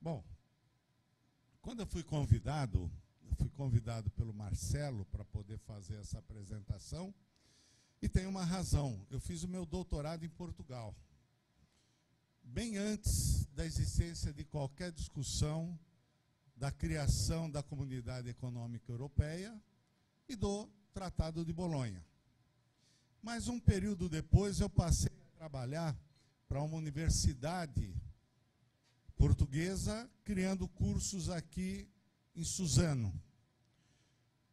Bom, quando eu fui convidado pelo Marcelo para poder fazer essa apresentação, e tem uma razão. Eu fiz o meu doutorado em Portugal, bem antes da existência de qualquer discussão da criação da Comunidade Econômica Europeia e do Tratado de Bolonha. Mas um período depois eu passei a trabalhar para uma universidade portuguesa, criando cursos aqui em Suzano.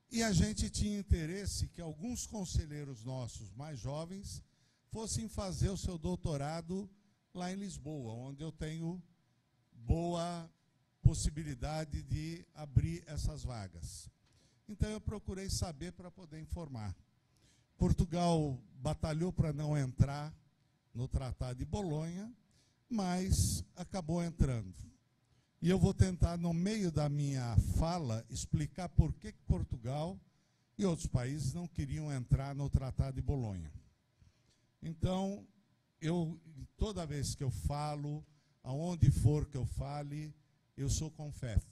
E a gente tinha interesse que alguns conselheiros nossos mais jovens fossem fazer o seu doutorado lá em Lisboa, onde eu tenho boa possibilidade de abrir essas vagas. Então eu procurei saber para poder informar. Portugal batalhou para não entrar no Tratado de Bolonha, mas acabou entrando. E eu vou tentar, no meio da minha fala, explicar por que Portugal e outros países não queriam entrar no Tratado de Bolonha. Então, toda vez que eu falo, aonde for que eu fale, eu sou CONFEF.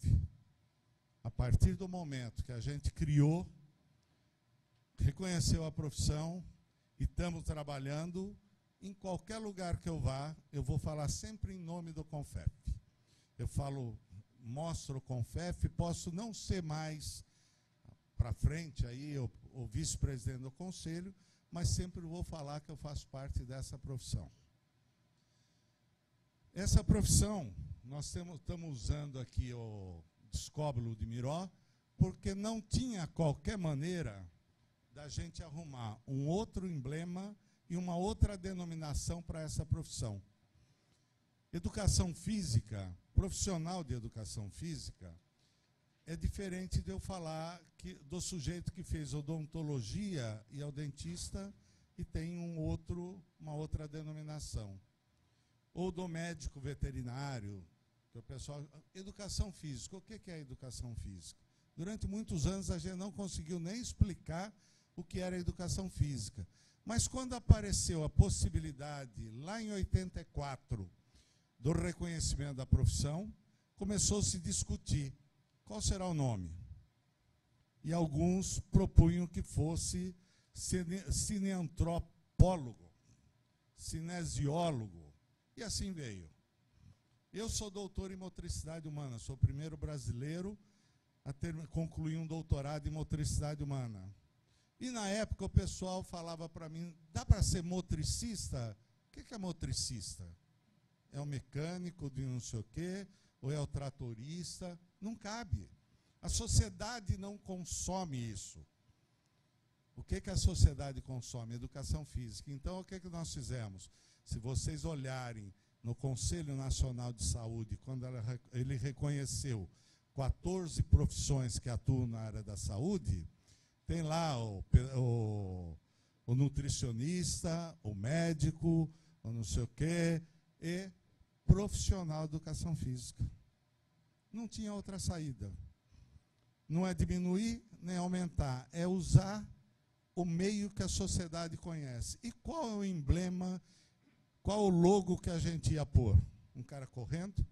A partir do momento que a gente criou, reconheceu a profissão e estamos trabalhando, em qualquer lugar que eu vá, eu vou falar sempre em nome do CONFEF. Eu falo, mostro o CONFEF, posso não ser mais para frente aí, o vice-presidente do conselho, mas sempre vou falar que eu faço parte dessa profissão. Essa profissão, nós estamos usando aqui o Discóbulo de Miró, porque não tinha qualquer maneira da gente arrumar um outro emblema e uma outra denominação para essa profissão. Educação física, profissional de educação física, é diferente de eu falar do sujeito que fez odontologia e é o dentista e tem uma outra denominação. Ou do médico veterinário, que o pessoal... Educação física, o que é educação física? Durante muitos anos a gente não conseguiu nem explicar o que era educação física. Mas quando apareceu a possibilidade, lá em 84, do reconhecimento da profissão, começou a se discutir qual será o nome. E alguns propunham que fosse cineantropólogo, cinesiólogo, e assim veio. Eu sou doutor em motricidade humana, sou o primeiro brasileiro a concluir um doutorado em motricidade humana. E na época o pessoal falava para mim, dá para ser motricista? O que é motricista? É o mecânico de não sei o quê, ou é o tratorista? Não cabe. A sociedade não consome isso. O que a sociedade consome? Educação física. Então, o que nós fizemos? Se vocês olharem no Conselho Nacional de Saúde, quando ele reconheceu 14 profissões que atuam na área da saúde, tem lá o nutricionista, o médico, o não sei o quê, e profissional de educação física. Não tinha outra saída. Não é diminuir nem aumentar, é usar o meio que a sociedade conhece. E qual é o emblema, qual o logo que a gente ia pôr? Um cara correndo,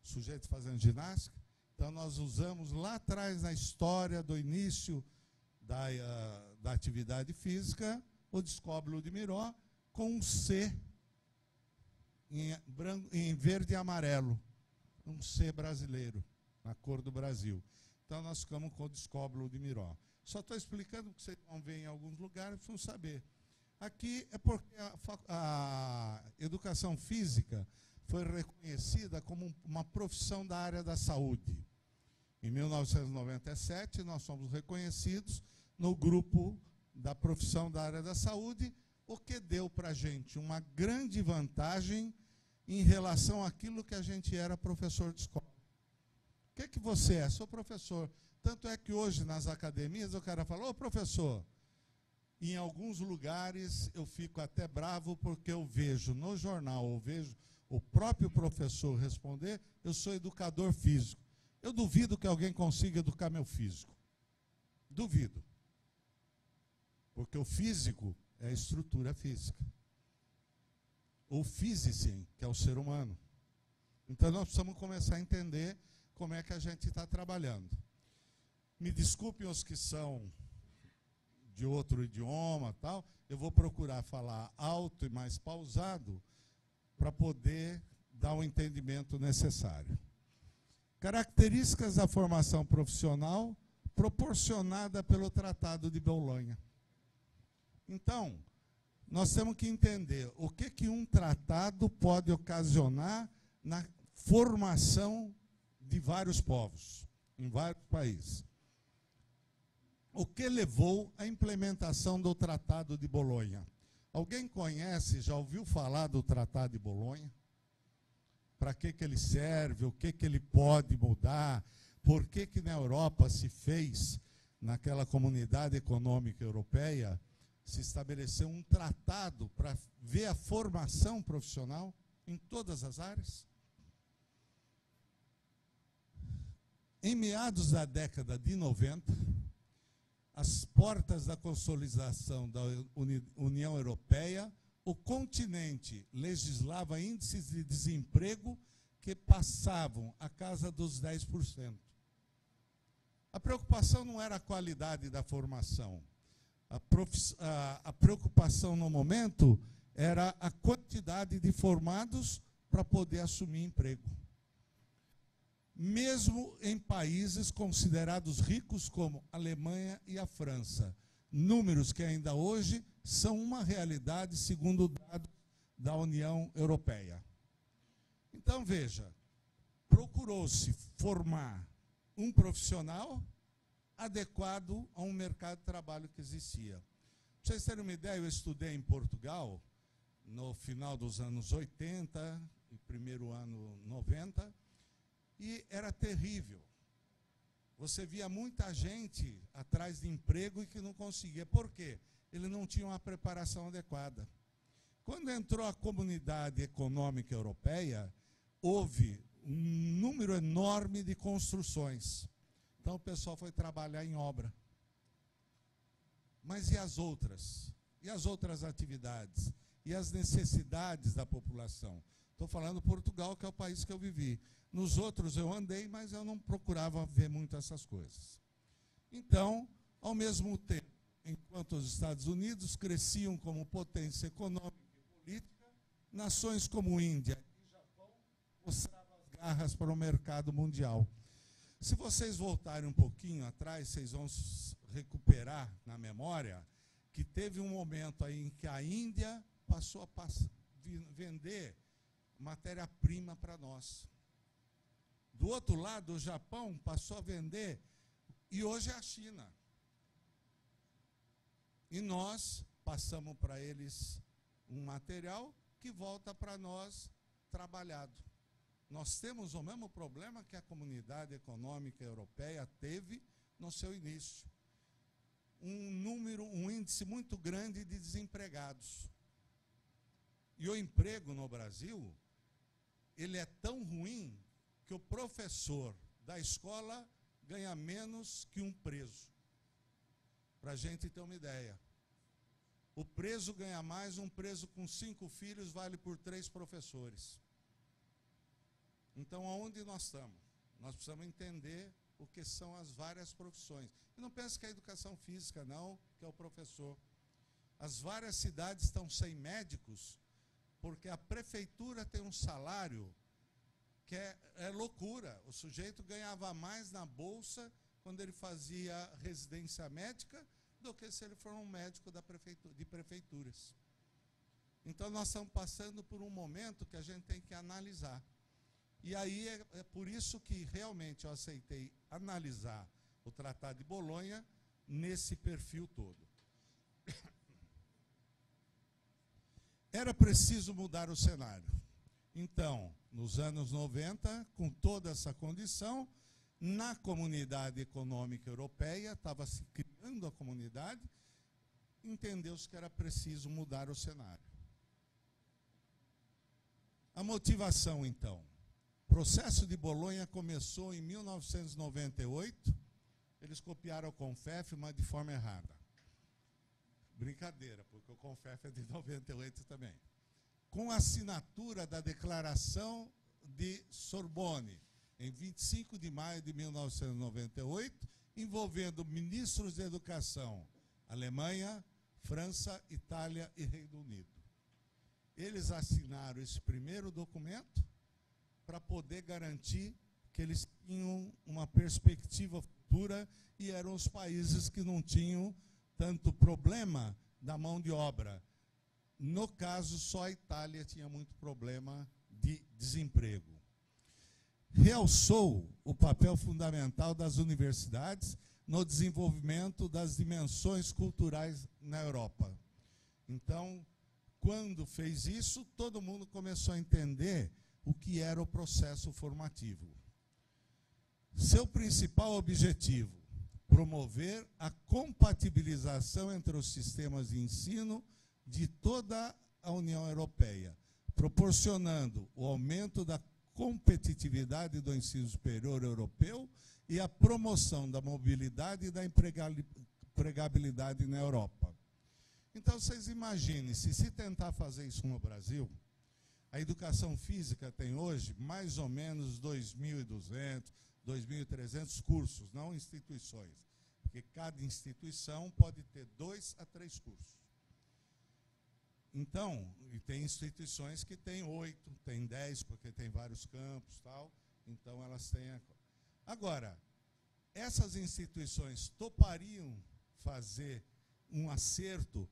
sujeito fazendo ginástica. Então nós usamos lá atrás, na história do início da atividade física, o Discóbulo de Miró, com um C em verde e amarelo. Um C brasileiro, na cor do Brasil. Então nós ficamos com o Discóbulo de Miró. Só estou explicando, porque vocês vão ver em alguns lugares, precisam saber. Aqui é porque a educação física foi reconhecida como uma profissão da área da saúde. Em 1997, nós fomos reconhecidos no grupo da profissão da área da saúde, o que deu para a gente uma grande vantagem em relação àquilo que a gente era professor de escola. O que você é? Sou professor. Tanto é que hoje, nas academias, o cara fala, ô professor, em alguns lugares eu fico até bravo porque eu vejo no jornal, eu vejo o próprio professor responder, eu sou educador físico. Eu duvido que alguém consiga educar meu físico. Duvido. Porque o físico é a estrutura física. O physicem, que é o ser humano. Então, nós precisamos começar a entender como é que a gente está trabalhando. Me desculpem os que são de outro idioma, tal, eu vou procurar falar alto e mais pausado para poder dar o entendimento necessário. Características da formação profissional proporcionada pelo Tratado de Bolonha. Então, nós temos que entender o que um tratado pode ocasionar na formação de vários povos, em vários países. O que levou à implementação do Tratado de Bolonha? Alguém conhece, já ouviu falar do Tratado de Bolonha? Para que ele serve, o que ele pode mudar, por que na Europa se fez, naquela Comunidade Econômica Europeia, se estabeleceu um tratado para ver a formação profissional em todas as áreas? Em meados da década de 90, as portas da consolidação da União Europeia, o continente legislava índices de desemprego que passavam a casa dos 10%. A preocupação não era a qualidade da formação. A preocupação no momento era a quantidade de formados para poder assumir emprego. Mesmo em países considerados ricos como a Alemanha e a França, números que ainda hoje são uma realidade segundo dados da União Europeia. Então, veja, procurou-se formar um profissional adequado a um mercado de trabalho que existia. Para vocês terem uma ideia, eu estudei em Portugal no final dos anos 80 e primeiro ano 90, e era terrível. Você via muita gente atrás de emprego e que não conseguia. Por quê? Ele não tinha uma preparação adequada. Quando entrou a Comunidade Econômica Europeia, houve um número enorme de construções. Então o pessoal foi trabalhar em obra. Mas e as outras? E as outras atividades? E as necessidades da população? Estou falando Portugal, que é o país que eu vivi. Nos outros eu andei, mas eu não procurava ver muito essas coisas. Então, ao mesmo tempo, enquanto os Estados Unidos cresciam como potência econômica e política, nações como Índia e Japão mostravam as garras para o mercado mundial. Se vocês voltarem um pouquinho atrás, vocês vão recuperar na memória que teve um momento aí em que a Índia passou a vender matéria-prima para nós. Do outro lado, o Japão passou a vender, e hoje é a China. E nós passamos para eles um material que volta para nós trabalhado. Nós temos o mesmo problema que a Comunidade Econômica Europeia teve no seu início. Um índice muito grande de desempregados. E o emprego no Brasil, ele é tão ruim que o professor da escola ganha menos que um preso. Para a gente ter uma ideia. O preso ganha mais, um preso com 5 filhos vale por 3 professores. Então, aonde nós estamos? Nós precisamos entender o que são as várias profissões. E não pense que é a educação física, não, que é o professor. As várias cidades estão sem médicos, porque a prefeitura tem um salário que é loucura. O sujeito ganhava mais na bolsa quando ele fazia residência médica do que se ele for um médico de prefeituras. Então, nós estamos passando por um momento que a gente tem que analisar. E aí é por isso que realmente eu aceitei analisar o Tratado de Bolonha nesse perfil todo. Era preciso mudar o cenário. Então, nos anos 90, com toda essa condição, na Comunidade Econômica Europeia, estava se criando a comunidade, entendeu-se que era preciso mudar o cenário. A motivação, então. O processo de Bolonha começou em 1998, eles copiaram o CONFEF, mas de forma errada. Brincadeira, porque o CONFEF é de 98 também. Com a assinatura da Declaração de Sorbonne, em 25 de maio de 1998, envolvendo ministros de educação, Alemanha, França, Itália e Reino Unido. Eles assinaram esse primeiro documento para poder garantir que eles tinham uma perspectiva futura e eram os países que não tinham tanto problema da mão de obra. No caso, só a Itália tinha muito problema de desemprego. Realçou o papel fundamental das universidades no desenvolvimento das dimensões culturais na Europa. Então, quando fez isso, todo mundo começou a entender o que era o processo formativo. Seu principal objetivo, promover a compatibilização entre os sistemas de ensino de toda a União Europeia, proporcionando o aumento da competitividade do ensino superior europeu e a promoção da mobilidade e da empregabilidade na Europa. Então, vocês imaginem, se tentar fazer isso no Brasil, a educação física tem hoje mais ou menos 2.200, 2.300 cursos, não instituições, porque cada instituição pode ter 2 a 3 cursos. Então, e tem instituições que têm 8, tem 10, porque tem vários campos, tal, então elas têm a... Agora, essas instituições topariam fazer um acerto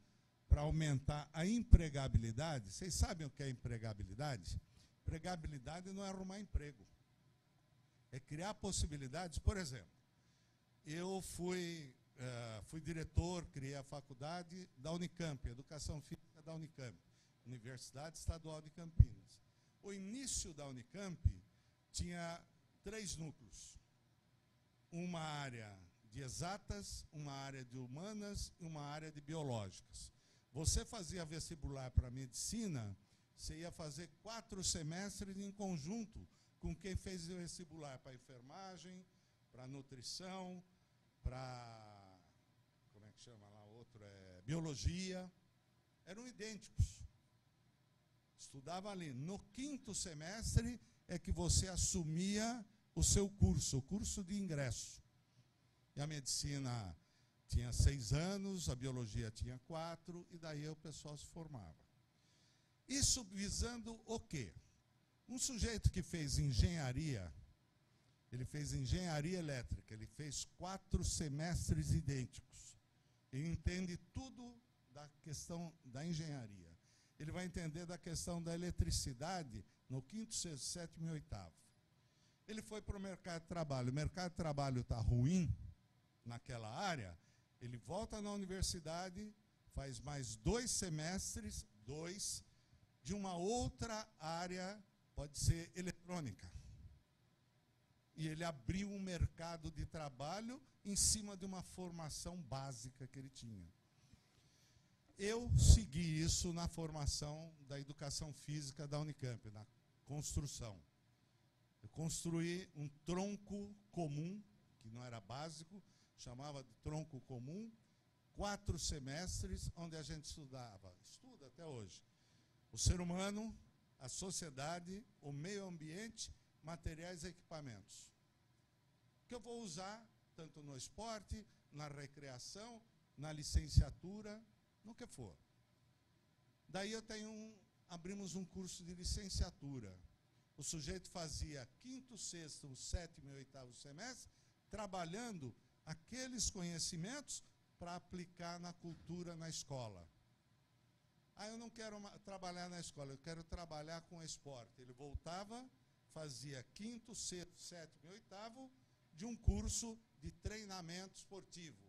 para aumentar a empregabilidade? Vocês sabem o que é empregabilidade? Empregabilidade não é arrumar emprego, é criar possibilidades. Por exemplo, eu fui diretor, criei a faculdade da Unicamp, Educação Física da Unicamp, Universidade Estadual de Campinas. O início da Unicamp tinha 3 núcleos. Uma área de exatas, uma área de humanas e uma área de biológicas. Você fazia vestibular para medicina, você ia fazer 4 semestres em conjunto com quem fez o vestibular para enfermagem, para nutrição, para, como é que chama lá, outro é biologia, eram idênticos. Estudava ali. No 5º semestre é que você assumia o seu curso, o curso de ingresso. E a medicina tinha 6 anos, a biologia tinha 4, e daí o pessoal se formava. Isso visando o quê? Um sujeito que fez engenharia, ele fez engenharia elétrica, ele fez 4 semestres idênticos. Ele entende tudo da questão da engenharia. Ele vai entender da questão da eletricidade no 5º, 6º, 7º e 8º. Ele foi para o mercado de trabalho. O mercado de trabalho está ruim naquela área, ele volta na universidade, faz mais 2 semestres, 2, de uma outra área, pode ser eletrônica. E ele abriu um mercado de trabalho em cima de uma formação básica que ele tinha. Eu segui isso na formação da educação física da Unicamp, na construção. Eu construí um tronco comum, que não era básico, chamava de tronco comum, 4 semestres, onde a gente estuda até hoje, o ser humano, a sociedade, o meio ambiente, materiais e equipamentos. Que eu vou usar tanto no esporte, na recreação, na licenciatura, no que for. Daí abrimos um curso de licenciatura. O sujeito fazia 5º, 6º, 7º e 8º semestre, trabalhando aqueles conhecimentos para aplicar na cultura, na escola. Eu não quero trabalhar na escola, eu quero trabalhar com esporte. Ele voltava, fazia 5º, 6º, 7º e 8º de um curso de treinamento esportivo.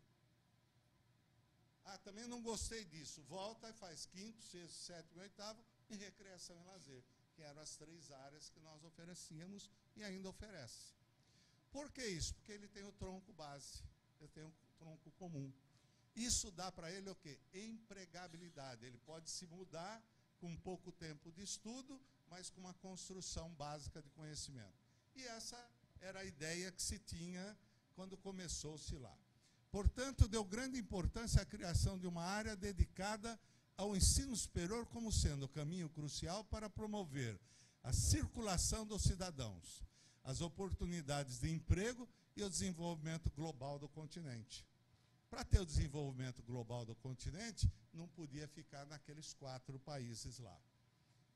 Também não gostei disso. Volta e faz 5º, 6º, 7º e 8º em recreação e lazer, que eram as 3 áreas que nós oferecíamos e ainda oferece. Por que isso? Porque ele tem o tronco base, ele tem o tronco comum. Isso dá para ele o quê? Empregabilidade. Ele pode se mudar com pouco tempo de estudo, mas com uma construção básica de conhecimento. E essa era a ideia que se tinha quando começou-se lá. Portanto, deu grande importância à criação de uma área dedicada ao ensino superior como sendo o caminho crucial para promover a circulação dos cidadãos, as oportunidades de emprego e o desenvolvimento global do continente. Para ter o desenvolvimento global do continente, não podia ficar naqueles 4 países lá.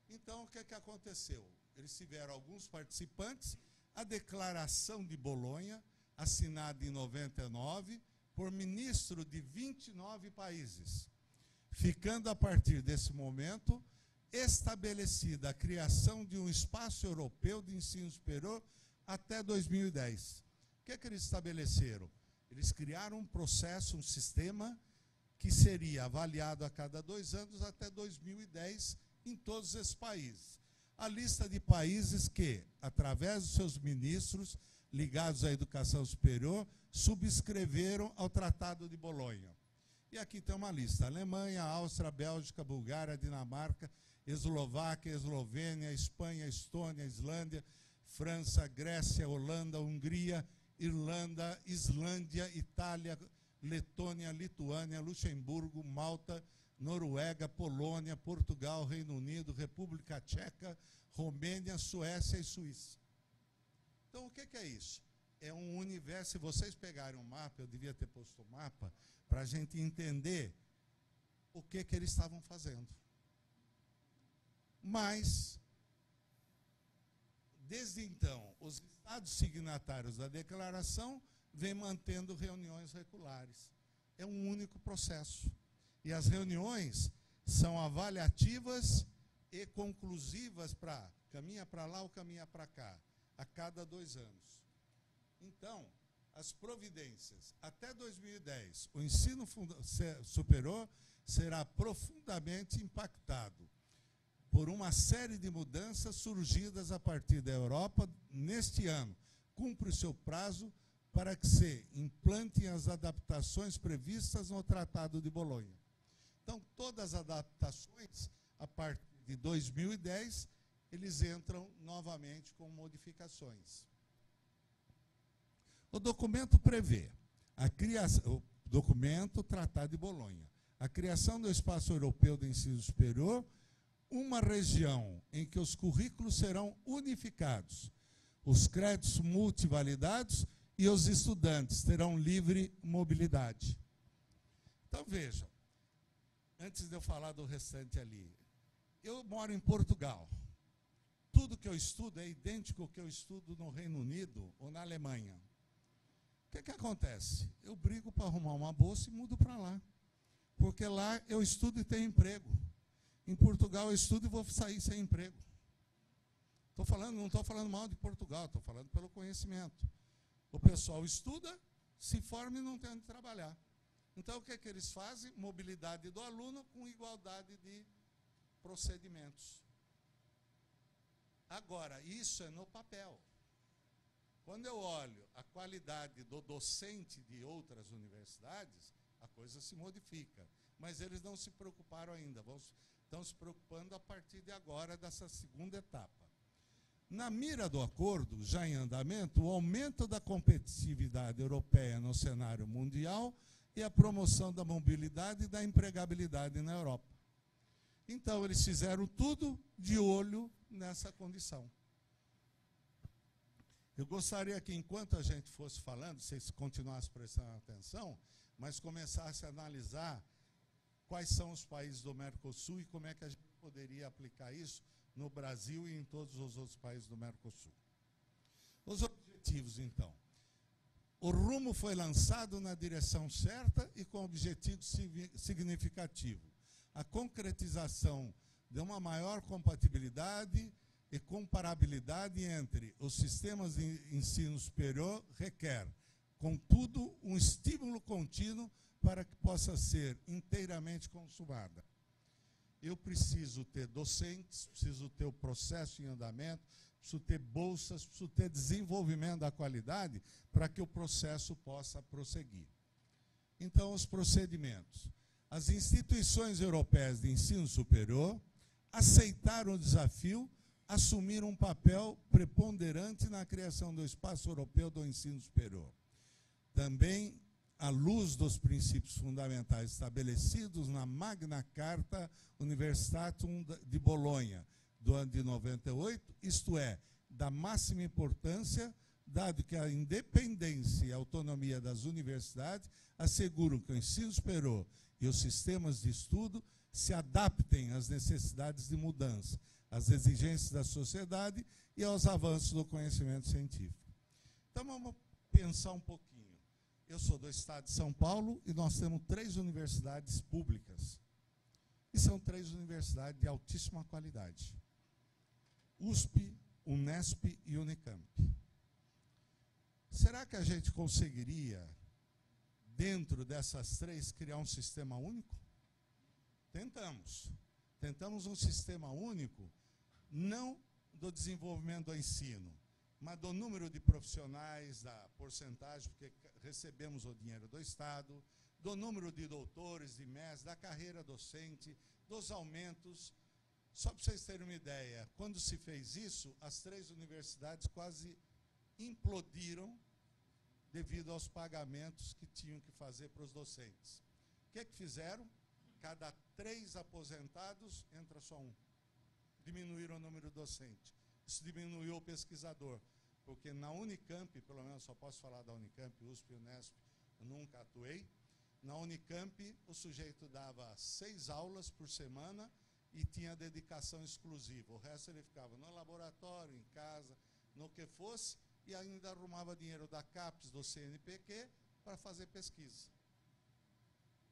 Então, o que aconteceu? Eles tiveram alguns participantes, a Declaração de Bolonha, assinada em 99, por ministro de 29 países, ficando a partir desse momento estabelecida a criação de um espaço europeu de ensino superior até 2010. O que eles estabeleceram? Eles criaram um processo, um sistema que seria avaliado a cada 2 anos até 2010 em todos esses países. A lista de países que, através dos seus ministros ligados à educação superior, subscreveram ao Tratado de Bolonha. E aqui tem uma lista: Alemanha, Áustria, Bélgica, Bulgária, Dinamarca, Eslováquia, Eslovênia, Espanha, Estônia, Islândia, França, Grécia, Holanda, Hungria, Irlanda, Islândia, Itália, Letônia, Lituânia, Luxemburgo, Malta, Noruega, Polônia, Portugal, Reino Unido, República Tcheca, Romênia, Suécia e Suíça. Então, o que é isso? É um universo. Se vocês pegarem um mapa, eu devia ter posto um mapa, para a gente entender o que eles estavam fazendo. Mas, desde então, os estados signatários da declaração vêm mantendo reuniões regulares. É um único processo. E as reuniões são avaliativas e conclusivas para caminha para lá ou caminha para cá, a cada 2 anos. Então, as providências, até 2010, o ensino superior será profundamente impactado por uma série de mudanças surgidas a partir da Europa neste ano. Cumpre o seu prazo para que se implantem as adaptações previstas no Tratado de Bolonha. Então, todas as adaptações, a partir de 2010, eles entram novamente com modificações. O documento prevê a criação, o documento Tratado de Bolonha, a criação do Espaço Europeu de Ensino Superior, uma região em que os currículos serão unificados, os créditos multivalidados e os estudantes terão livre mobilidade. Então, vejam, antes de eu falar do restante ali, eu moro em Portugal. Tudo que eu estudo é idêntico ao que eu estudo no Reino Unido ou na Alemanha. O que acontece? Eu brigo para arrumar uma bolsa e mudo para lá. Porque lá eu estudo e tenho emprego. Em Portugal eu estudo e vou sair sem emprego. Não estou falando mal de Portugal, estou falando pelo conhecimento. O pessoal estuda, se forma e não tem onde trabalhar. Então, o que eles fazem? Mobilidade do aluno com igualdade de procedimentos. Agora, isso é no papel. Quando eu olho a qualidade do docente de outras universidades, a coisa se modifica. Mas eles não se preocuparam ainda, estão se preocupando a partir de agora, dessa segunda etapa. Na mira do acordo, já em andamento, o aumento da competitividade europeia no cenário mundial e a promoção da mobilidade e da empregabilidade na Europa. Então, eles fizeram tudo de olho nessa condição. Eu gostaria que, enquanto a gente fosse falando, vocês continuassem prestando atenção, mas começassem a analisar quais são os países do Mercosul e como é que a gente poderia aplicar isso no Brasil e em todos os outros países do Mercosul. Os objetivos, então. O rumo foi lançado na direção certa e com objetivo significativo. A concretização de uma maior compatibilidade e comparabilidade entre os sistemas de ensino superior requer, contudo, um estímulo contínuo para que possa ser inteiramente consumada. Eu preciso ter docentes, preciso ter o processo em andamento, preciso ter bolsas, preciso ter desenvolvimento da qualidade para que o processo possa prosseguir. Então, os procedimentos. As instituições europeias de ensino superior aceitaram o desafio, assumiram um papel preponderante na criação do Espaço Europeu do Ensino Superior. Também, à luz dos princípios fundamentais estabelecidos na Magna Carta Universitatum de Bolonha, do ano de 98, isto é, da máxima importância, dado que a independência e a autonomia das universidades asseguram que o ensino superior e os sistemas de estudo se adaptem às necessidades de mudança, às exigências da sociedade e aos avanços do conhecimento científico. Então, vamos pensar um pouquinho. Eu sou do estado de São Paulo e nós temos 3 universidades públicas. E são 3 universidades de altíssima qualidade. USP, Unesp e Unicamp. Será que a gente conseguiria, dentro dessas 3, criar um sistema único? Tentamos. Tentamos um sistema único, não do desenvolvimento do ensino, mas do número de profissionais, da porcentagem, porque recebemos o dinheiro do Estado, do número de doutores, de mestres, da carreira docente, dos aumentos. Só para vocês terem uma ideia, quando se fez isso, as 3 universidades quase implodiram devido aos pagamentos que tinham que fazer para os docentes. O que fizeram? Cada 3 aposentados, entra só um. Diminuíram o número docente. Isso diminuiu o pesquisador, porque na Unicamp, pelo menos só posso falar da Unicamp, USP e Unesp, eu nunca atuei. Na Unicamp, o sujeito dava 6 aulas por semana e tinha dedicação exclusiva. O resto ele ficava no laboratório, em casa, no que fosse, e ainda arrumava dinheiro da CAPES, do CNPq, para fazer pesquisa.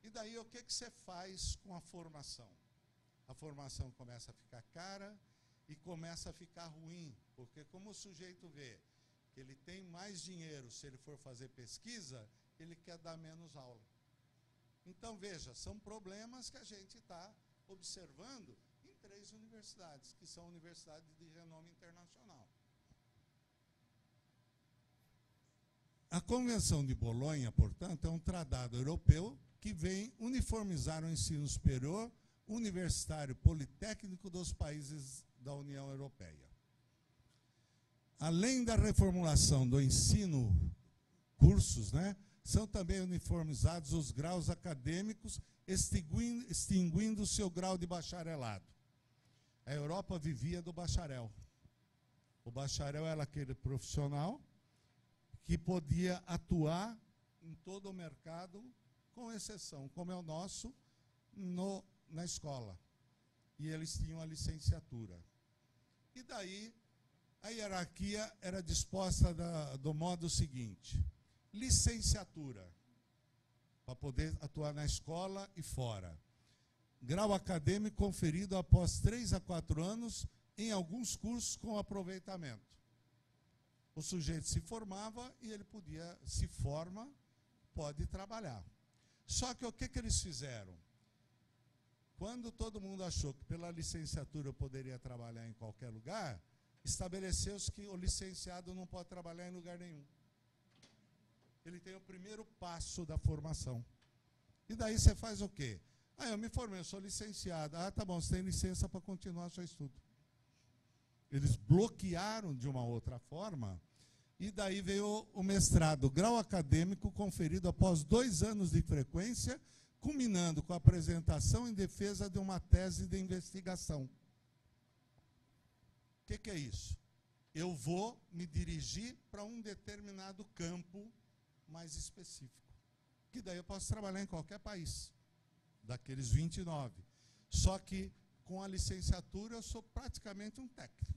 E daí, o que você faz com a formação? A formação começa a ficar cara e começa a ficar ruim, porque como o sujeito vê que ele tem mais dinheiro se ele for fazer pesquisa, ele quer dar menos aula. Então, veja, são problemas que a gente está observando em 3 universidades, que são universidades de renome internacional. A Convenção de Bolonha, portanto, é um tratado europeu que vem uniformizar o ensino superior universitário politécnico dos países da União Europeia. Além da reformulação do ensino, cursos, são também uniformizados os graus acadêmicos, extinguindo o seu grau de bacharelado. A Europa vivia do bacharel. O bacharel era aquele profissional que podia atuar em todo o mercado, com exceção, como é o nosso, na escola. E eles tinham a licenciatura. E daí, a hierarquia era disposta do modo seguinte: licenciatura, para poder atuar na escola e fora. Grau acadêmico conferido após 3 a 4 anos, em alguns cursos com aproveitamento. O sujeito se formava e ele se forma, pode trabalhar. Só que o que eles fizeram? Quando todo mundo achou que pela licenciatura eu poderia trabalhar em qualquer lugar, estabeleceu-se que o licenciado não pode trabalhar em lugar nenhum. Ele tem o primeiro passo da formação. E daí você faz o quê? Eu me formei, eu sou licenciado. Tá bom, você tem licença para continuar seu estudo. Eles bloquearam de uma outra forma, e daí veio o mestrado, grau acadêmico conferido após 2 anos de frequência, culminando com a apresentação em defesa de uma tese de investigação. O que é isso? Eu vou me dirigir para um determinado campo mais específico, que daí eu posso trabalhar em qualquer país, daqueles 29. Só que, com a licenciatura, eu sou praticamente um técnico.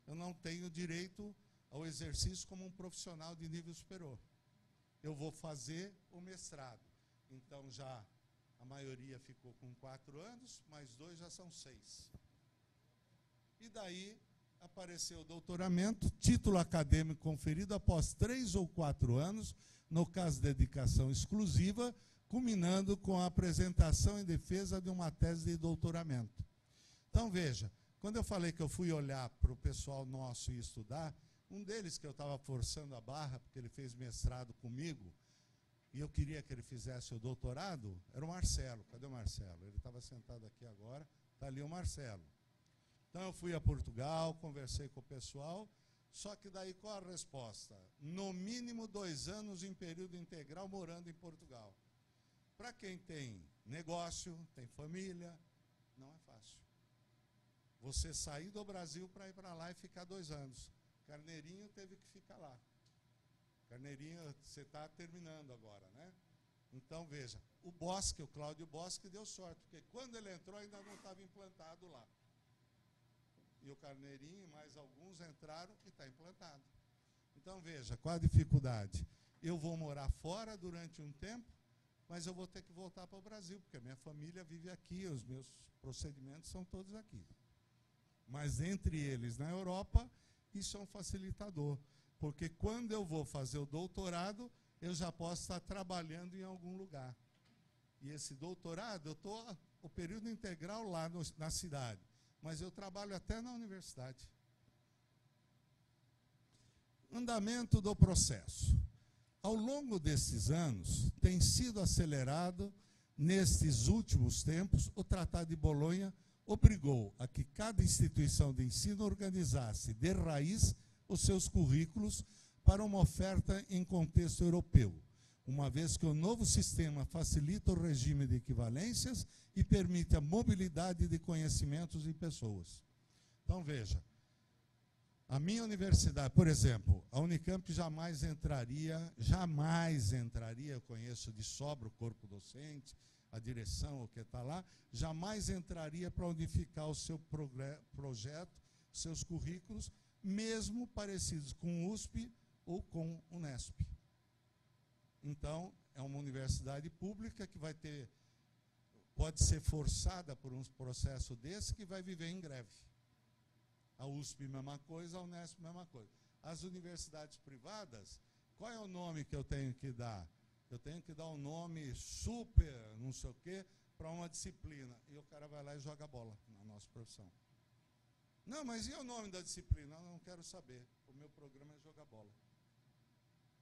Eu não tenho direito ao exercício como um profissional de nível superior. Eu vou fazer o mestrado. Então, já a maioria ficou com 4 anos, mais 2 já são 6. E daí apareceu o doutoramento, título acadêmico conferido após 3 ou 4 anos, no caso de dedicação exclusiva, culminando com a apresentação em defesa de uma tese de doutoramento. Então, veja, quando eu falei que eu fui olhar para o pessoal nosso e estudar, um deles que eu estava forçando a barra, porque ele fez mestrado comigo, e eu queria que ele fizesse o doutorado, era o Marcelo. Cadê o Marcelo? Ele estava sentado aqui agora, está ali o Marcelo. Então eu fui a Portugal, conversei com o pessoal, só que daí qual a resposta? No mínimo 2 anos em período integral morando em Portugal. Para quem tem negócio, tem família, não é fácil. você sair do Brasil para ir para lá e ficar 2 anos. Carneirinho teve que ficar lá. Carneirinho, você está terminando agora, né? Então, veja, o Bosque, o Cláudio Bosque, deu sorte, porque quando ele entrou ainda não estava implantado lá. E o Carneirinho e mais alguns entraram e está implantado. Então, veja, qual a dificuldade? Eu vou morar fora durante um tempo, mas eu vou ter que voltar para o Brasil, porque a minha família vive aqui, os meus procedimentos são todos aqui. Mas entre eles, na Europa, isso é um facilitador, porque quando eu vou fazer o doutorado, eu já posso estar trabalhando em algum lugar. E esse doutorado, eu estou o período integral lá na cidade, mas eu trabalho até na universidade. Andamento do processo. Ao longo desses anos, tem sido acelerado, nestes últimos tempos, o Tratado de Bolonha obrigou a que cada instituição de ensino organizasse de raiz os seus currículos para uma oferta em contexto europeu, uma vez que o novo sistema facilita o regime de equivalências e permite a mobilidade de conhecimentos e pessoas. Então, veja, a minha universidade, por exemplo, a Unicamp jamais entraria, eu conheço de sobra o corpo docente, a direção, o que está lá, jamais entraria para unificar o seu projeto, seus currículos, mesmo parecidos com o USP ou com o Unesp. Então, é uma universidade pública que vai ter, pode ser forçada por um processo desse, que vai viver em greve. A USP, mesma coisa, a Unesp, mesma coisa. As universidades privadas, qual é o nome que eu tenho que dar? Eu tenho que dar um nome super, não sei o quê, para uma disciplina. E o cara vai lá e joga bola na nossa profissão. Não, mas e o nome da disciplina? Eu não quero saber. O meu programa é jogar bola.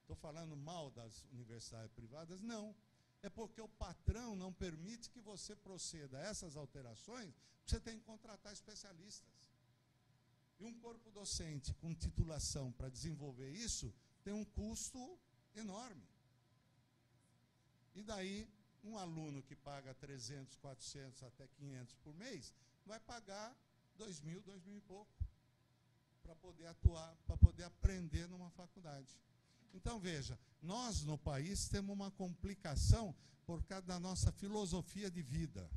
Estou falando mal das universidades privadas? Não. É porque o patrão não permite que você proceda a essas alterações, você tem que contratar especialistas. E um corpo docente com titulação para desenvolver isso tem um custo enorme. E daí, um aluno que paga 300, 400, até 500 por mês, vai pagar 2.000, 2.000 e pouco, para poder atuar, para poder aprender numa faculdade. Então, veja, nós no país temos uma complicação por causa da nossa filosofia de vida.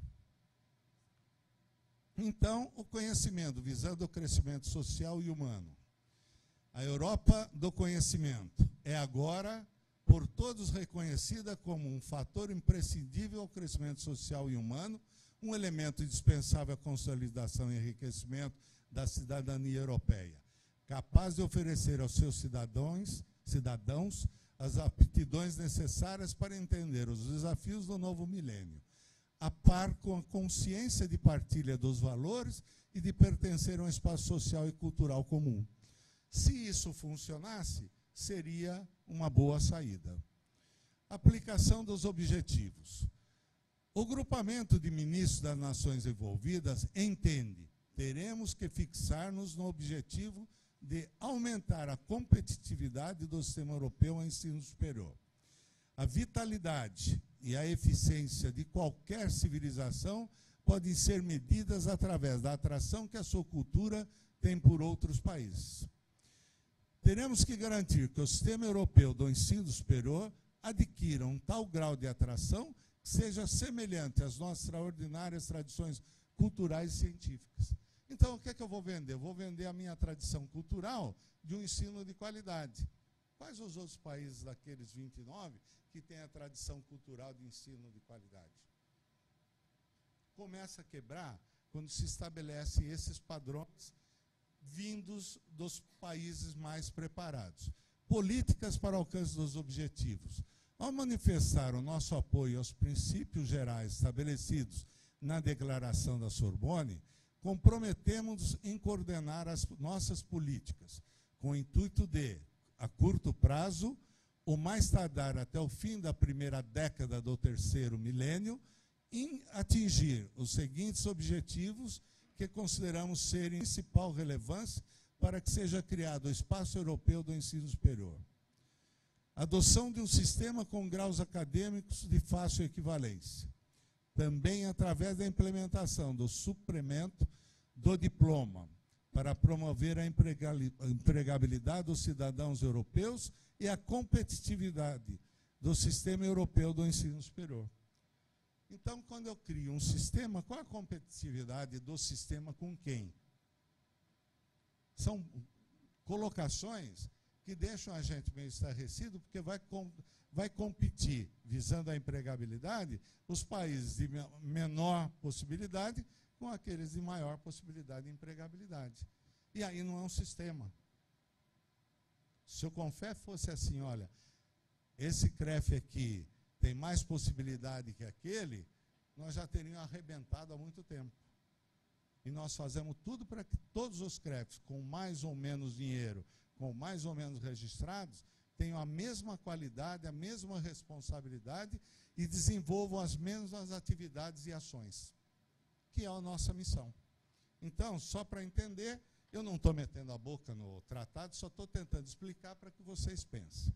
Então, o conhecimento, visando o crescimento social e humano. A Europa do conhecimento é agora, por todos, reconhecida como um fator imprescindível ao crescimento social e humano, um elemento indispensável à consolidação e enriquecimento da cidadania europeia, capaz de oferecer aos seus cidadãos as aptidões necessárias para entender os desafios do novo milênio, a par com a consciência de partilha dos valores e de pertencer a um espaço social e cultural comum. Se isso funcionasse, seria uma boa saída. Aplicação dos objetivos. O grupamento de ministros das nações envolvidas entende: teremos que fixar-nos no objetivo de aumentar a competitividade do sistema europeu ao ensino superior. A vitalidade e a eficiência de qualquer civilização podem ser medidas através da atração que a sua cultura tem por outros países. Teremos que garantir que o sistema europeu do ensino superior adquira um tal grau de atração que seja semelhante às nossas extraordinárias tradições culturais e científicas. Então, o que é que eu vou vender? Eu vou vender a minha tradição cultural de um ensino de qualidade. Quais os outros países daqueles 29 que têm a tradição cultural de ensino de qualidade? Começa a quebrar quando se estabelece esses padrões vindos dos países mais preparados. Políticas para alcance dos objetivos. Ao manifestar o nosso apoio aos princípios gerais estabelecidos na Declaração da Sorbonne, comprometemos-nos em coordenar as nossas políticas, com o intuito de, a curto prazo, o mais tardar até o fim da primeira década do terceiro milênio, em atingir os seguintes objetivos que consideramos serem de principal relevância para que seja criado o Espaço Europeu do Ensino Superior. Adoção de um sistema com graus acadêmicos de fácil equivalência. Também através da implementação do suplemento do diploma para promover a empregabilidade dos cidadãos europeus e a competitividade do sistema europeu do ensino superior. Então, quando eu crio um sistema, qual a competitividade do sistema com quem? São colocações que deixam a gente meio estarrecido, porque vai competir, visando a empregabilidade, os países de menor possibilidade com aqueles de maior possibilidade de empregabilidade. E aí não é um sistema. Se o CONFEP fosse assim, olha, esse CREF aqui tem mais possibilidade que aquele, nós já teríamos arrebentado há muito tempo. E nós fazemos tudo para que todos os CREFs, com mais ou menos dinheiro, com mais ou menos registrados, tenham a mesma qualidade, a mesma responsabilidade e desenvolvam as mesmas atividades e ações, que é a nossa missão. Então, só para entender, eu não estou metendo a boca no tratado, só estou tentando explicar para que vocês pensem.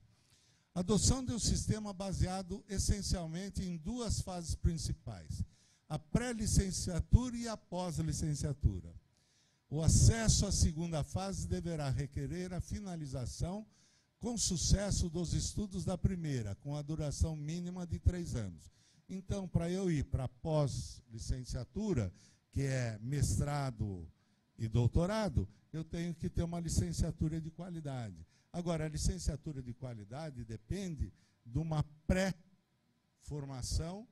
Adoção de um sistema baseado essencialmente em duas fases principais, a pré-licenciatura e a pós-licenciatura. O acesso à segunda fase deverá requerer a finalização com sucesso dos estudos da primeira, com a duração mínima de 3 anos. Então, para eu ir para a pós-licenciatura, que é mestrado e doutorado, eu tenho que ter uma licenciatura de qualidade. Agora, a licenciatura de qualidade depende de uma pré-formação,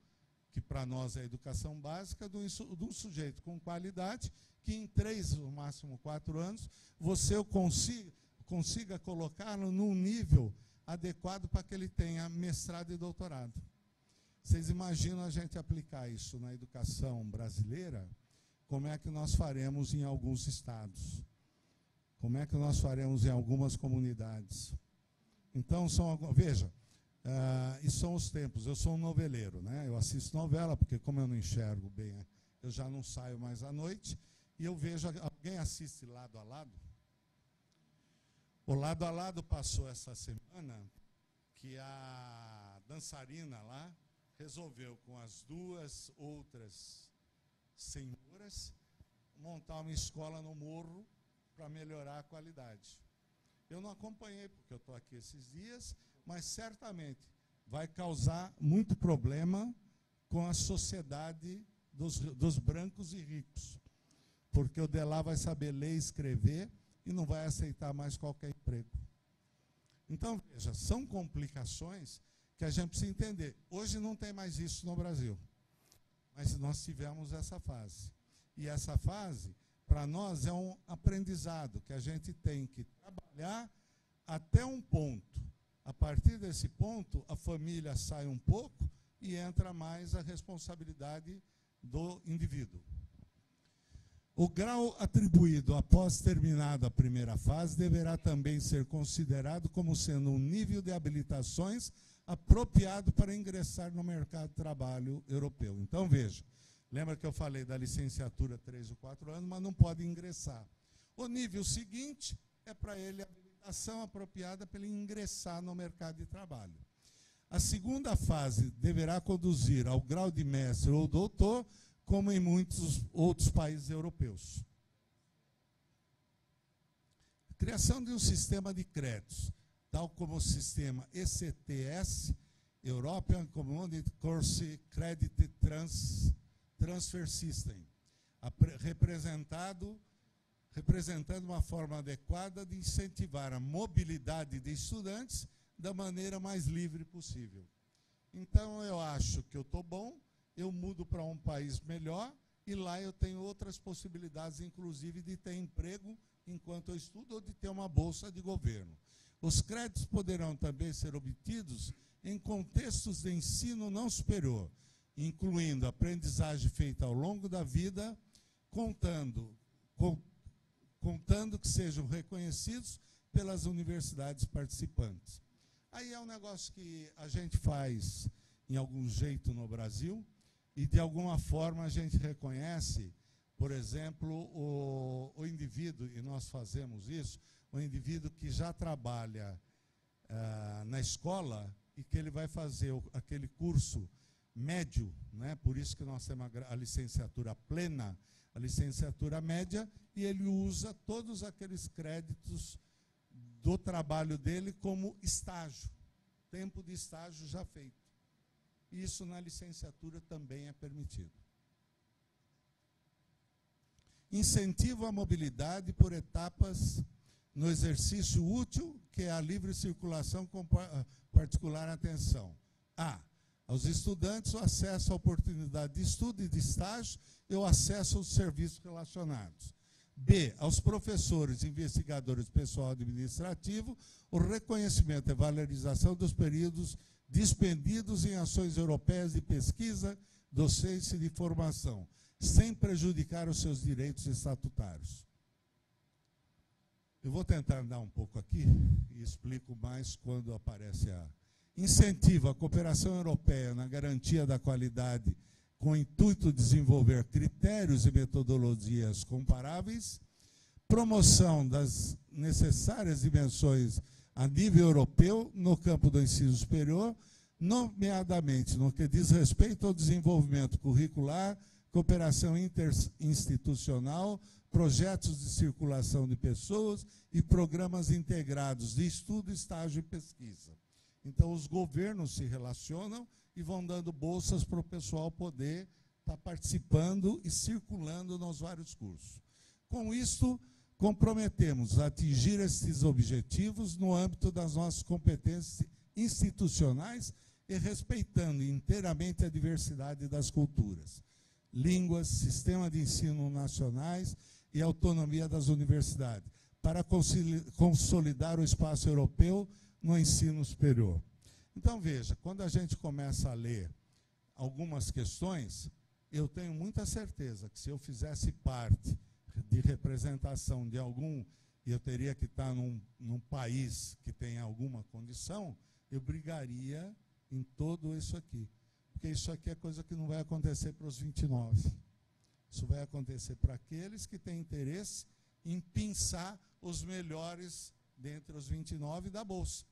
que para nós é a educação básica, de um sujeito com qualidade, que em 3, no máximo 4 anos, você consiga colocá-lo num nível adequado para que ele tenha mestrado e doutorado. Vocês imaginam a gente aplicar isso na educação brasileira? Como é que nós faremos em alguns estados? Como é que nós faremos em algumas comunidades? Então, veja, isso são os tempos. Eu sou um noveleiro, né? Eu assisto novela, porque como eu não enxergo bem, eu já não saio mais à noite, e eu vejo, alguém assiste Lado a Lado? O Lado a Lado passou essa semana que a dançarina lá resolveu, com as 2 outras senhoras, montar uma escola no morro para melhorar a qualidade. Eu não acompanhei, porque eu estou aqui esses dias, mas certamente vai causar muito problema com a sociedade dos brancos e ricos, porque o de lá vai saber ler e escrever e não vai aceitar mais qualquer emprego. Então, veja, são complicações que a gente precisa entender. Hoje não tem mais isso no Brasil, mas nós tivemos essa fase. E essa fase, para nós, é um aprendizado que a gente tem que trabalhar até um ponto. A partir desse ponto, a família sai um pouco e entra mais a responsabilidade do indivíduo. O grau atribuído após terminada a primeira fase deverá também ser considerado como sendo um nível de habilitações apropriado para ingressar no mercado de trabalho europeu. Então, veja, lembra que eu falei da licenciatura 3 ou 4 anos, mas não pode ingressar. O nível seguinte é para ele a habilitação apropriada para ele ingressar no mercado de trabalho. A segunda fase deverá conduzir ao grau de mestre ou doutor, como em muitos outros países europeus. A criação de um sistema de créditos, tal como o sistema ECTS, European Commodity Currency Credit Transfer System, representando uma forma adequada de incentivar a mobilidade de estudantes da maneira mais livre possível. Então, eu acho que eu estou bom, eu mudo para um país melhor e lá eu tenho outras possibilidades, inclusive de ter emprego enquanto eu estudo ou de ter uma bolsa de governo. Os créditos poderão também ser obtidos em contextos de ensino não superior, incluindo aprendizagem feita ao longo da vida, contando que sejam reconhecidos pelas universidades participantes. Aí é um negócio que a gente faz em algum jeito no Brasil, e de alguma forma a gente reconhece, por exemplo, o indivíduo, e nós fazemos isso, o indivíduo que já trabalha na escola e que ele vai fazer aquele curso médio, né? Por isso que nós temos a licenciatura plena, a licenciatura média, e ele usa todos aqueles créditos do trabalho dele como estágio, tempo de estágio já feito. Isso na licenciatura também é permitido. Incentivo à mobilidade por etapas no exercício útil, que é a livre circulação com particular atenção. A. Aos estudantes, o acesso à oportunidade de estudo e de estágio e o acesso aos serviços relacionados. B. Aos professores, investigadores e pessoal administrativo, o reconhecimento e valorização dos períodos dispendidos em ações europeias de pesquisa, docência e de formação, sem prejudicar os seus direitos estatutários. Eu vou tentar andar um pouco aqui e explico mais quando aparece a... Incentivo à cooperação europeia na garantia da qualidade com o intuito de desenvolver critérios e metodologias comparáveis, promoção das necessárias dimensões a nível europeu no campo do ensino superior, nomeadamente no que diz respeito ao desenvolvimento curricular, cooperação interinstitucional, projetos de circulação de pessoas e programas integrados de estudo, estágio e pesquisa. Então, os governos se relacionam e vão dando bolsas para o pessoal poder estar participando e circulando nos vários cursos. Com isso, comprometemos a atingir esses objetivos no âmbito das nossas competências institucionais e respeitando inteiramente a diversidade das culturas, línguas, sistema de ensino nacionais e autonomia das universidades, para consolidar o espaço europeu no ensino superior. Então, veja, quando a gente começa a ler algumas questões, eu tenho muita certeza que se eu fizesse parte de representação de algum, e eu teria que estar num país que tenha alguma condição, eu brigaria em todo isso aqui. Porque isso aqui é coisa que não vai acontecer para os 29. Isso vai acontecer para aqueles que têm interesse em pensar os melhores dentre os 29 da Bolsa.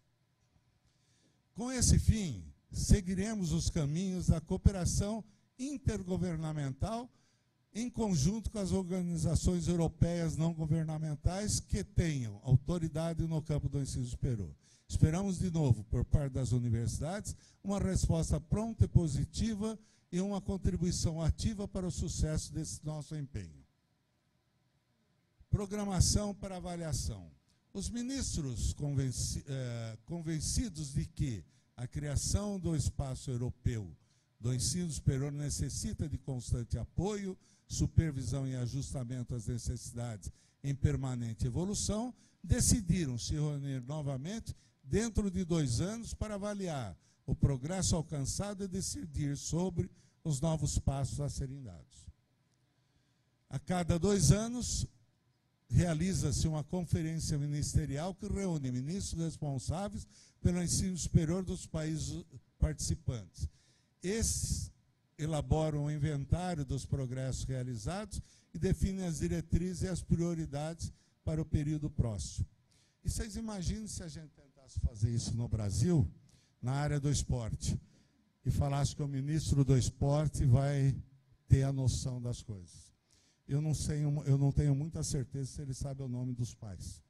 Com esse fim, seguiremos os caminhos da cooperação intergovernamental em conjunto com as organizações europeias não governamentais que tenham autoridade no campo do ensino superior. Esperamos, de novo, por parte das universidades, uma resposta pronta e positiva e uma contribuição ativa para o sucesso desse nosso empenho. Programação para avaliação. Os ministros convencidos de que a criação do espaço europeu do ensino superior necessita de constante apoio, supervisão e ajustamento às necessidades em permanente evolução, decidiram se reunir novamente dentro de 2 anos para avaliar o progresso alcançado e decidir sobre os novos passos a serem dados. A cada 2 anos, realiza-se uma conferência ministerial que reúne ministros responsáveis pelo ensino superior dos países participantes. Esses elaboram um inventário dos progressos realizados e definem as diretrizes e as prioridades para o período próximo. E vocês imaginem se a gente tentasse fazer isso no Brasil, na área do esporte, e falasse que o ministro do esporte vai ter a noção das coisas. Eu não tenho muita certeza se ele sabe o nome dos pais.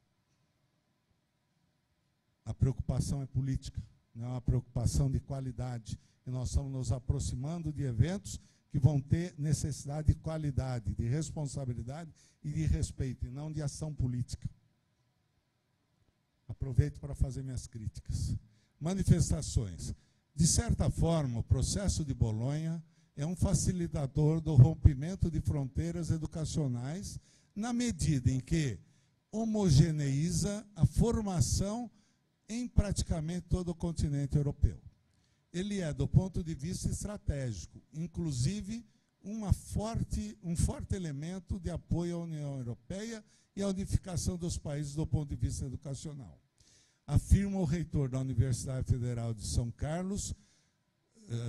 A preocupação é política, não é uma preocupação de qualidade. E nós estamos nos aproximando de eventos que vão ter necessidade de qualidade, de responsabilidade e de respeito, e não de ação política. Aproveito para fazer minhas críticas. Manifestações. De certa forma, o processo de Bolonha é um facilitador do rompimento de fronteiras educacionais na medida em que homogeneiza a formação em praticamente todo o continente europeu. Ele é, do ponto de vista estratégico, inclusive um forte elemento de apoio à União Europeia e à unificação dos países do ponto de vista educacional. Afirma o reitor da Universidade Federal de São Carlos,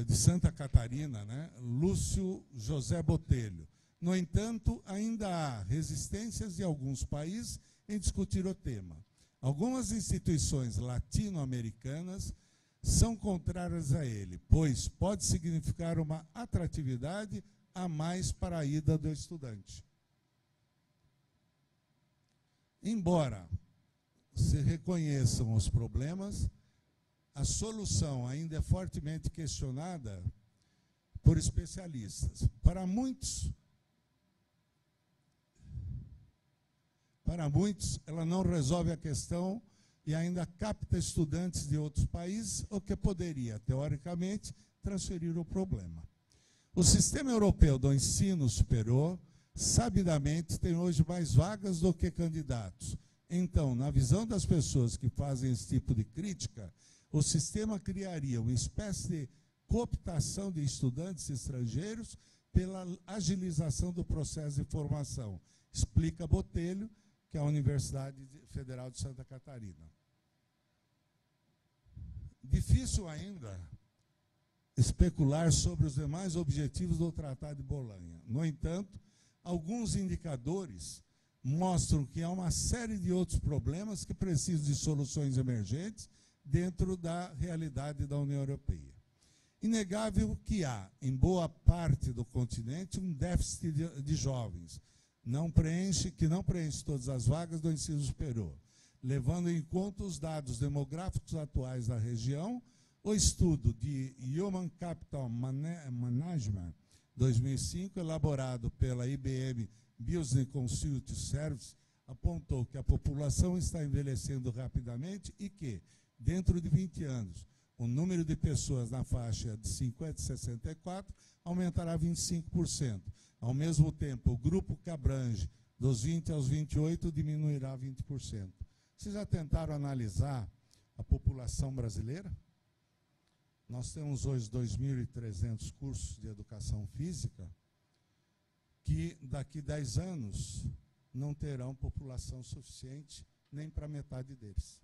de Santa Catarina, né, Lúcio José Botelho. No entanto, ainda há resistências de alguns países em discutir o tema. Algumas instituições latino-americanas são contrárias a ele, pois pode significar uma atratividade a mais para a ida do estudante. Embora se reconheçam os problemas, a solução ainda é fortemente questionada por especialistas. Para muitos, ela não resolve a questão e ainda capta estudantes de outros países, o que poderia, teoricamente, transferir o problema. O sistema europeu do ensino superior, sabidamente, tem hoje mais vagas do que candidatos. Então, na visão das pessoas que fazem esse tipo de crítica, o sistema criaria uma espécie de cooptação de estudantes estrangeiros pela agilização do processo de formação, explica Botelho, que é a Universidade Federal de Santa Catarina. Difícil ainda especular sobre os demais objetivos do Tratado de Bolonha. No entanto, alguns indicadores mostram que há uma série de outros problemas que precisam de soluções emergentes dentro da realidade da União Europeia. Inegável que há, em boa parte do continente, um déficit de jovens, que não preenche todas as vagas do ensino superior. Levando em conta os dados demográficos atuais da região, o estudo de Human Capital Management 2005, elaborado pela IBM Business Consulting Services, apontou que a população está envelhecendo rapidamente e que, dentro de 20 anos, o número de pessoas na faixa de 50 e 64 aumentará 25%. Ao mesmo tempo, o grupo que abrange dos 20 aos 28 diminuirá 20%. Vocês já tentaram analisar a população brasileira? Nós temos hoje 2.300 cursos de educação física que daqui 10 anos não terão população suficiente nem para metade deles.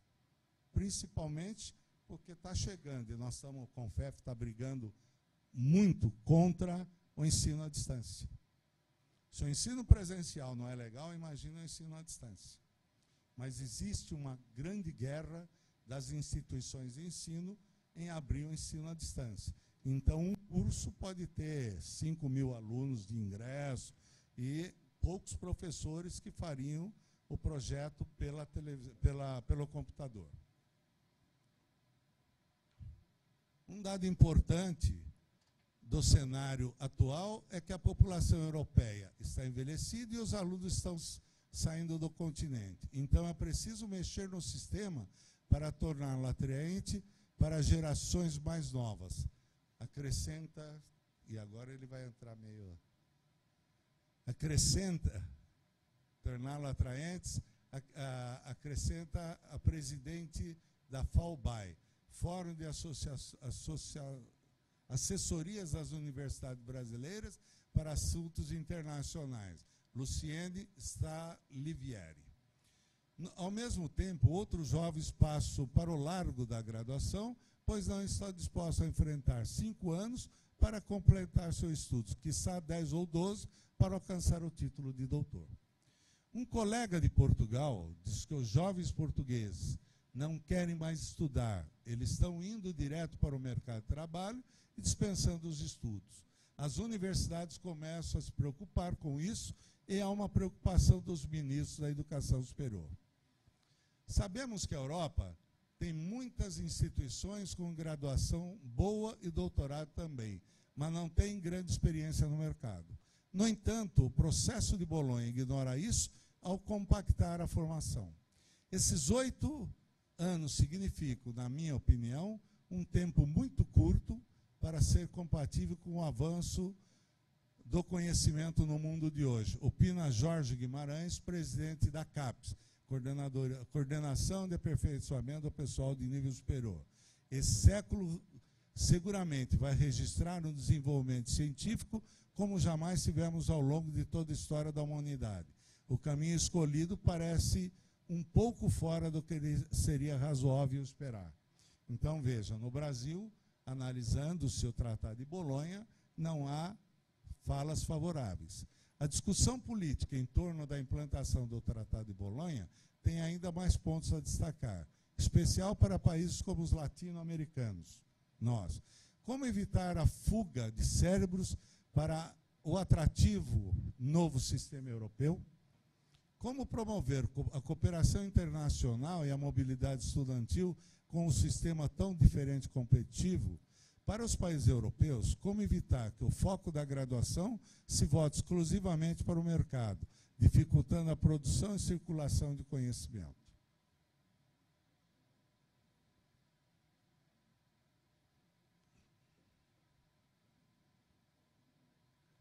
Principalmente porque está chegando, e nós estamos, o CONFEF está brigando muito contra o ensino à distância. Se o ensino presencial não é legal, imagina o ensino à distância. Mas existe uma grande guerra das instituições de ensino em abrir o ensino à distância. Então, um curso pode ter 5.000 alunos de ingresso e poucos professores que fariam o projeto pelo computador. Um dado importante do cenário atual é que a população europeia está envelhecida e os alunos estão saindo do continente. Então, é preciso mexer no sistema para torná-lo atraente para gerações mais novas. Acrescenta, e agora ele vai entrar meio... torná-lo atraentes, acrescenta a presidente da FAUBAI, Fórum de Assessorias das Universidades Brasileiras para Assuntos Internacionais, Luciene Stalivieri. Ao mesmo tempo, outros jovens passam para o largo da graduação, pois não estão dispostos a enfrentar 5 anos para completar seus estudos, quiçá 10 ou 12 para alcançar o título de doutor. Um colega de Portugal diz que os jovens portugueses não querem mais estudar, eles estão indo direto para o mercado de trabalho e dispensando os estudos. As universidades começam a se preocupar com isso e há uma preocupação dos ministros da educação superior. Sabemos que a Europa tem muitas instituições com graduação boa e doutorado também, mas não tem grande experiência no mercado. No entanto, o processo de Bolonha ignora isso ao compactar a formação. Esses 8 anos significam, na minha opinião, um tempo muito curto para ser compatível com o avanço do conhecimento no mundo de hoje. Opina Jorge Guimarães, presidente da CAPES, Coordenação de Aperfeiçoamento do Pessoal de Nível Superior. Esse século seguramente vai registrar um desenvolvimento científico como jamais tivemos ao longo de toda a história da humanidade. O caminho escolhido parece um pouco fora do que seria razoável esperar. Então, veja, no Brasil, analisando o seu Tratado de Bolonha, não há falas favoráveis. A discussão política em torno da implantação do Tratado de Bolonha tem ainda mais pontos a destacar, especial para países como os latino-americanos, nós. Como evitar a fuga de cérebros para o atrativo novo sistema europeu? Como promover a cooperação internacional e a mobilidade estudantil com um sistema tão diferente e competitivo? Para os países europeus, como evitar que o foco da graduação se volte exclusivamente para o mercado, dificultando a produção e circulação de conhecimento?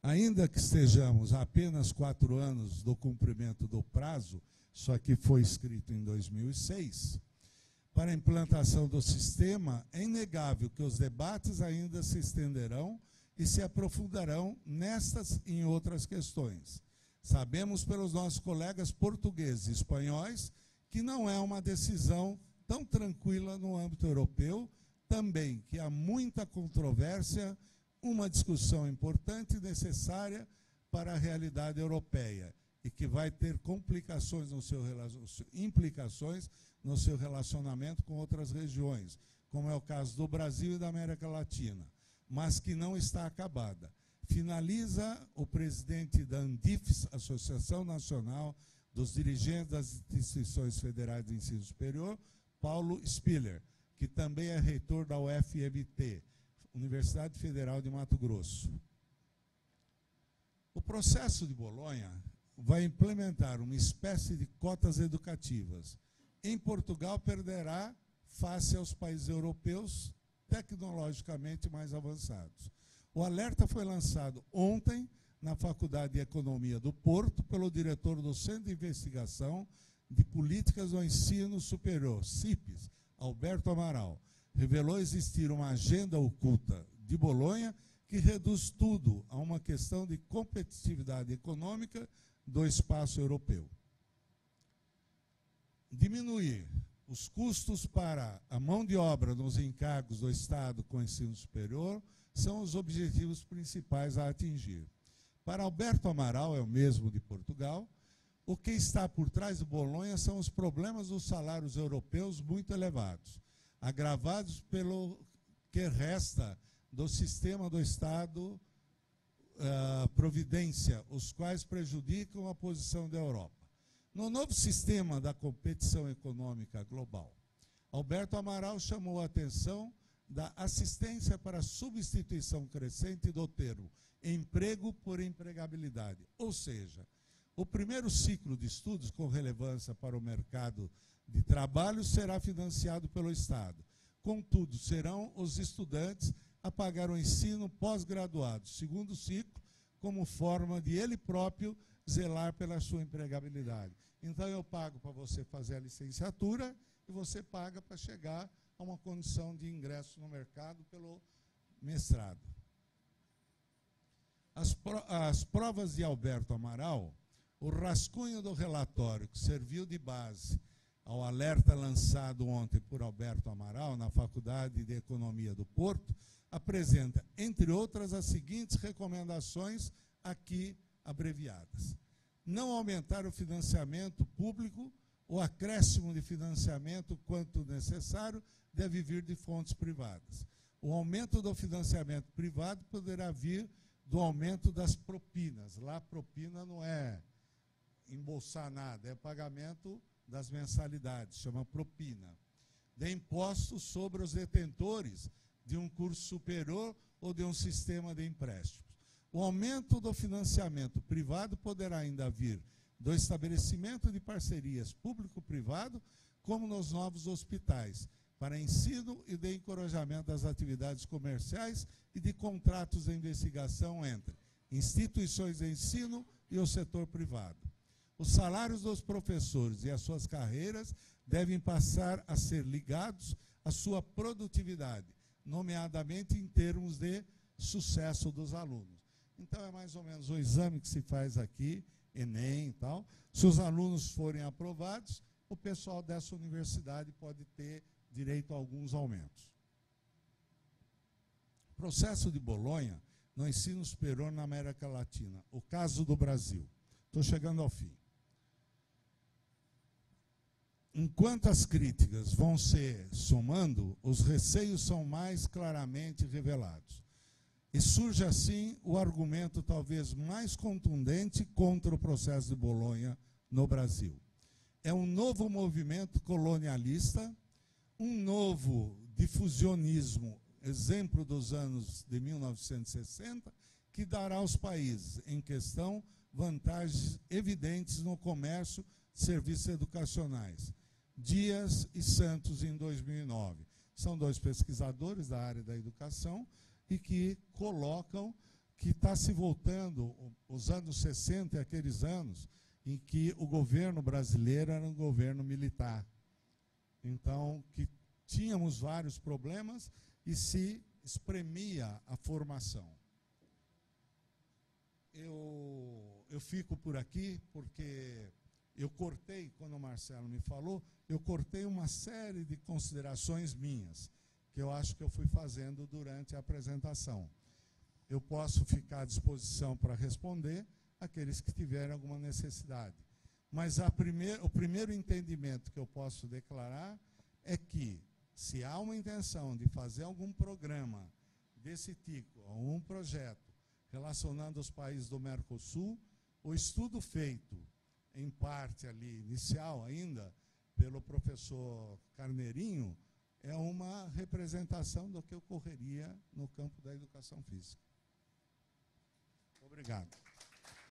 Ainda que estejamos a apenas 4 anos do cumprimento do prazo, isso aqui foi escrito em 2006, para a implantação do sistema, é inegável que os debates ainda se estenderão e se aprofundarão nestas e em outras questões. Sabemos pelos nossos colegas portugueses e espanhóis que não é uma decisão tão tranquila no âmbito europeu, também que há muita controvérsia, uma discussão importante e necessária para a realidade europeia e que vai ter implicações no seu relacionamento com outras regiões, como é o caso do Brasil e da América Latina, mas que não está acabada. Finaliza o presidente da ANDIFES, Associação Nacional dos Dirigentes das Instituições Federais de Ensino Superior, Paulo Spiller, que também é reitor da UFMT, Universidade Federal de Mato Grosso. O processo de Bolonha vai implementar uma espécie de cotas educativas. Em Portugal, perderá face aos países europeus tecnologicamente mais avançados. O alerta foi lançado ontem na Faculdade de Economia do Porto pelo diretor do Centro de Investigação de Políticas do Ensino Superior, CIPES, Alberto Amaral. Revelou existir uma agenda oculta de Bolonha que reduz tudo a uma questão de competitividade econômica do espaço europeu. Diminuir os custos para a mão de obra nos encargos do Estado com o ensino superior são os objetivos principais a atingir. Para Alberto Amaral, é o mesmo de Portugal, o que está por trás de Bolonha são os problemas dos salários europeus muito elevados, agravados pelo que resta do sistema do Estado Providência, os quais prejudicam a posição da Europa. No novo sistema da competição econômica global, Alberto Amaral chamou a atenção da assistência para a substituição crescente do termo emprego por empregabilidade, ou seja, o primeiro ciclo de estudos com relevância para o mercado de trabalho será financiado pelo Estado. Contudo, serão os estudantes a pagar o ensino pós-graduado, segundo ciclo, como forma de ele próprio zelar pela sua empregabilidade. Então, eu pago para você fazer a licenciatura e você paga para chegar a uma condição de ingresso no mercado pelo mestrado. As provas de Alberto Amaral, o rascunho do relatório que serviu de base ao alerta lançado ontem por Alberto Amaral na Faculdade de Economia do Porto, apresenta, entre outras, as seguintes recomendações aqui abreviadas. Não aumentar o financiamento público, o acréscimo de financiamento, quanto necessário, deve vir de fontes privadas. O aumento do financiamento privado poderá vir do aumento das propinas. Lá, propina não é embolsar nada, é pagamento das mensalidades, chama propina. De impostos sobre os detentores de um curso superior ou de um sistema de empréstimos. O aumento do financiamento privado poderá ainda vir do estabelecimento de parcerias público-privado, como nos novos hospitais, para ensino e de encorajamento das atividades comerciais e de contratos de investigação entre instituições de ensino e o setor privado. Os salários dos professores e as suas carreiras devem passar a ser ligados à sua produtividade, nomeadamente em termos de sucesso dos alunos. Então, é mais ou menos o exame que se faz aqui, Enem e tal. Se os alunos forem aprovados, o pessoal dessa universidade pode ter direito a alguns aumentos. Processo de Bolonha no ensino superior na América Latina. O caso do Brasil. Estou chegando ao fim. Enquanto as críticas vão se somando, os receios são mais claramente revelados. E surge assim o argumento talvez mais contundente contra o processo de Bolonha no Brasil. É um novo movimento colonialista, um novo difusionismo, exemplo dos anos de 1960, que dará aos países em questão vantagens evidentes no comércio de serviços educacionais. Dias e Santos, em 2009. São dois pesquisadores da área da educação e que colocam que está se voltando, os anos 60 e aqueles anos em que o governo brasileiro era um governo militar. Então, que tínhamos vários problemas e se espremia a formação. Eu fico por aqui porque eu cortei, quando o Marcelo me falou, eu cortei uma série de considerações minhas, que eu acho que eu fui fazendo durante a apresentação. Eu posso ficar à disposição para responder aqueles que tiverem alguma necessidade. Mas o primeiro entendimento que eu posso declarar é que, se há uma intenção de fazer algum programa desse tipo, algum projeto relacionando os países do Mercosul, o estudo feito, em parte ali, inicial ainda, pelo professor Carneirinho, é uma representação do que ocorreria no campo da educação física. Obrigado.